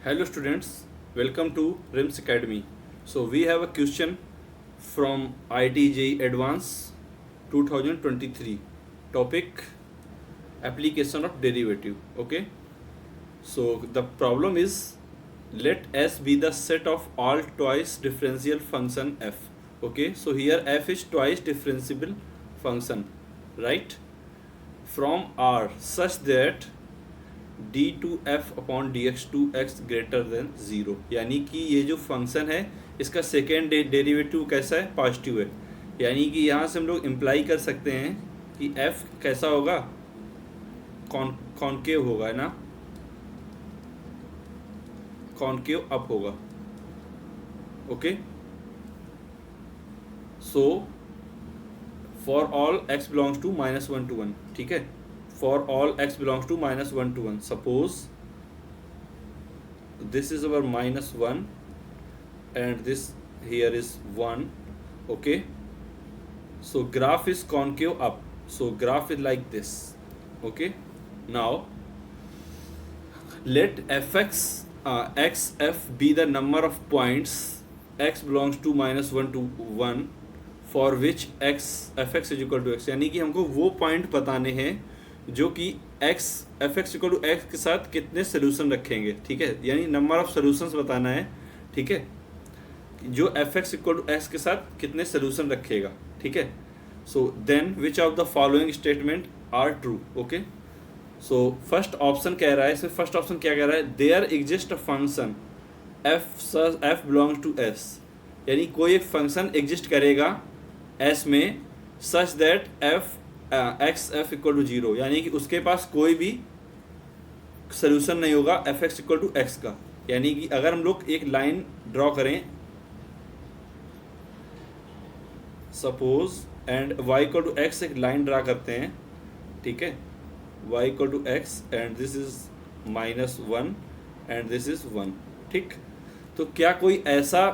Hello students, welcome to RIMS Academy. So we have a question from IIT Advanced 2023. Topic application of derivative. Okay. So the problem is let S be the set of all twice differential function f. Okay. So here f is twice differentiable function, right? From R such that d2f upon dx2x greater than zero, यानी कि ये जो function है इसका second derivative कैसा है, positive है। यानी कि यहाँ से हम लोग इम्प्लाई कर सकते हैं कि f कैसा होगा, कॉन्केव होगा, है ना, कॉन्केव अप होगा। Okay, so for all x belongs to -1 to 1, ठीक है। For all x belongs to -1 to 1. Suppose this is our -1 and this here is 1. Okay. So graph is concave up. So graph is like this. Okay. Now let fx xf be the number of points x belongs to -1 to 1 for which fx is equal to x. यानी कि हमको वो point बताने हैं जो कि fx equal to x के साथ कितने सोल्यूशन रखेंगे, ठीक है। यानी नंबर ऑफ सोल्यूशंस बताना है, ठीक है, जो fx इक्वल टू x के साथ कितने सोल्यूशन रखेगा, ठीक है। So then which of the following statement are true. Okay, so first option कह रहा है, इसमें फर्स्ट ऑप्शन क्या कह रहा है, there exist a function f belongs to s, यानी कोई एक फंक्शन एग्जिस्ट करेगा s में such that f equal to 0, यानी कि उसके पास कोई भी सोल्यूशन नहीं होगा fx इक्वल टू x का। यानी कि अगर हम लोग एक लाइन ड्रॉ करें suppose and y equal to x, एक लाइन ड्रा करते हैं, ठीक है, y equal to x and this is -1 and this is 1, ठीक। तो क्या कोई ऐसा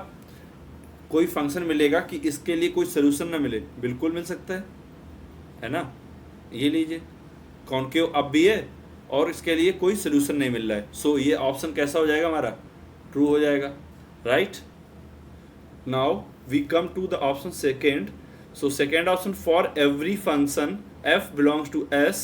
कोई फंक्शन मिलेगा कि इसके लिए कोई सोल्यूशन ना मिले? बिल्कुल मिल सकता है ना। ये लीजिए, कॉन्केव अप भी है और इसके लिए कोई सोल्यूशन नहीं मिल रहा है। सो ये ऑप्शन कैसा हो जाएगा, हमारा ट्रू हो जाएगा, right. Now we come to the option second. So second option, for every function f belongs to s,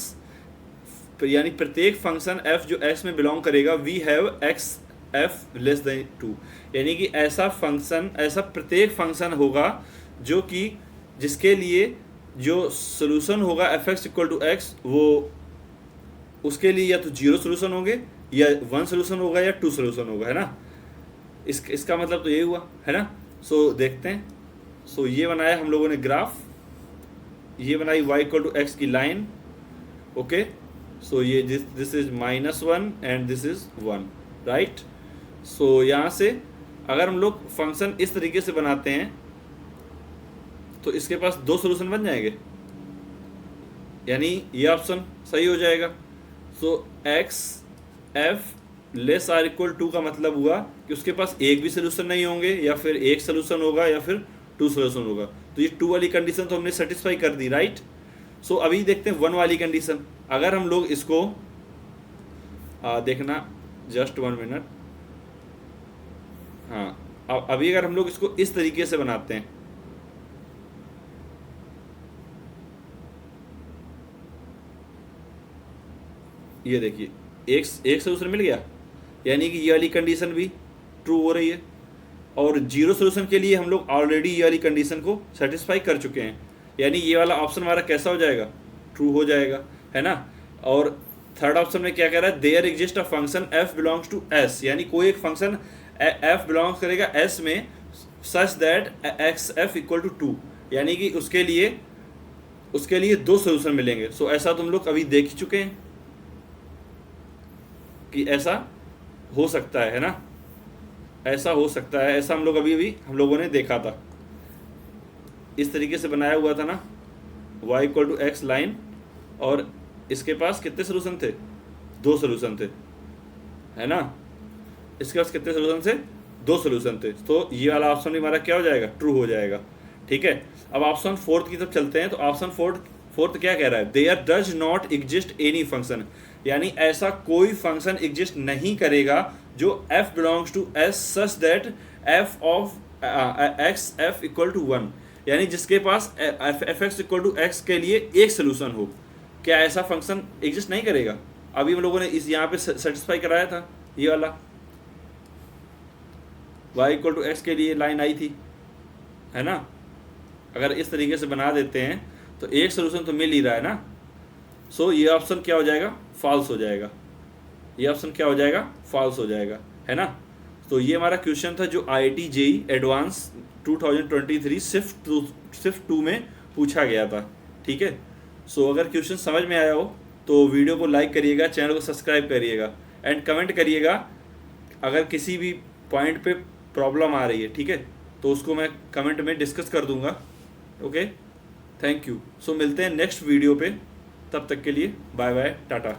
यानी प्रत्येक फंक्शन f जो s में बिलोंग करेगा, we have x f less than 2, यानी कि ऐसा फंक्शन, ऐसा प्रत्येक फंक्शन होगा जो कि जिसके लिए जो सोल्यूशन होगा fx इक्वल टू x, वो उसके लिए या तो 0 सोल्यूशन होंगे या 1 सोल्यूशन होगा या 2 सोल्यूशन होगा, है ना। इसका मतलब तो यही हुआ, है ना। सो देखते हैं। सो ये बनाया हम लोगों ने ग्राफ, ये बनाई y इक्वल टू x की लाइन। ओके, सो ये this is -1 and this is 1, right. So यहाँ से अगर हम लोग फंक्शन इस तरीके से बनाते हैं तो इसके पास 2 सोल्यूशन बन जाएंगे, यानी ये ऑप्शन सही हो जाएगा। So x f less or equal to का मतलब हुआ कि उसके पास एक भी सोल्यूशन नहीं होंगे, या फिर एक सोल्यूशन होगा या फिर 2 सोल्यूशन होगा। तो ये 2 वाली कंडीशन तो हमने सेटिस्फाई कर दी, राइट। सो अभी देखते हैं 1 वाली कंडीशन। अगर हम लोग इसको देखना, जस्ट 1 मिनट। हाँ, अभी अगर हम लोग इसको इस तरीके से बनाते हैं, ये देखिए एक सोल्यूशन मिल गया, यानी कि ये वाली कंडीशन भी ट्रू हो रही है। और 0 सोल्यूशन के लिए हम लोग ऑलरेडी ये वाली कंडीशन को सेटिस्फाई कर चुके हैं, यानी ये वाला ऑप्शन हमारा कैसा हो जाएगा, ट्रू हो जाएगा, है ना। और थर्ड ऑप्शन में क्या कह रहा है, there exist a function f belongs to s, यानी कोई एक फंक्शन f बिलोंग्स करेगा s में such that xf equal to 2, यानी कि उसके लिए 2 सोल्यूशन मिलेंगे। सो ऐसा तुम लोग अभी देख ही चुके हैं कि ऐसा हो सकता है ना, ऐसा हो सकता है, ऐसा हम लोग अभी हम लोगों ने देखा था, इस तरीके से बनाया हुआ था ना, y equal to x line, और इसके पास कितने सोल्यूशन थे, 2 सोल्यूशन थे, है ना। इसके पास कितने सोल्यूशन थे, 2 सोल्यूशन थे। तो ये वाला ऑप्शन भी हमारा क्या हो जाएगा, ट्रू हो जाएगा, ठीक है। अब ऑप्शन 4 की तरफ चलते हैं। तो ऑप्शन 4 क्या कह रहा है, there does not exist any function, यानी ऐसा कोई फंक्शन एग्जिस्ट नहीं करेगा जो f belongs to s such that f of x f equal to 1, यानी जिसके पास f x equal to x के लिए एक सोल्यूशन हो। क्या ऐसा फंक्शन एग्जिस्ट नहीं करेगा? अभी हम लोगों ने इस यहाँ पे सेटिस्फाई कराया था, ये वाला y इक्वल टू एक्स के लिए लाइन आई थी, है ना। अगर इस तरीके से बना देते हैं तो एक सोल्यूशन तो मिल ही रहा है ना। सो ये ऑप्शन क्या हो जाएगा? फॉल्स हो जाएगा। ये ऑप्शन क्या हो जाएगा? फॉल्स हो जाएगा, है ना। तो ये हमारा क्वेश्चन था जो IIT JEE एडवांस 2023 शिफ्ट 2 में पूछा गया था, ठीक है। सो अगर क्वेश्चन समझ में आया हो तो वीडियो को लाइक करिएगा, चैनल को सब्सक्राइब करिएगा एंड कमेंट करिएगा अगर किसी भी पॉइंट पे प्रॉब्लम आ रही है, ठीक है, तो उसको मैं कमेंट में डिस्कस कर दूंगा। Okay, thank you. सो मिलते हैं नेक्स्ट वीडियो पे, तब तक के लिए बाय बाय, टाटा।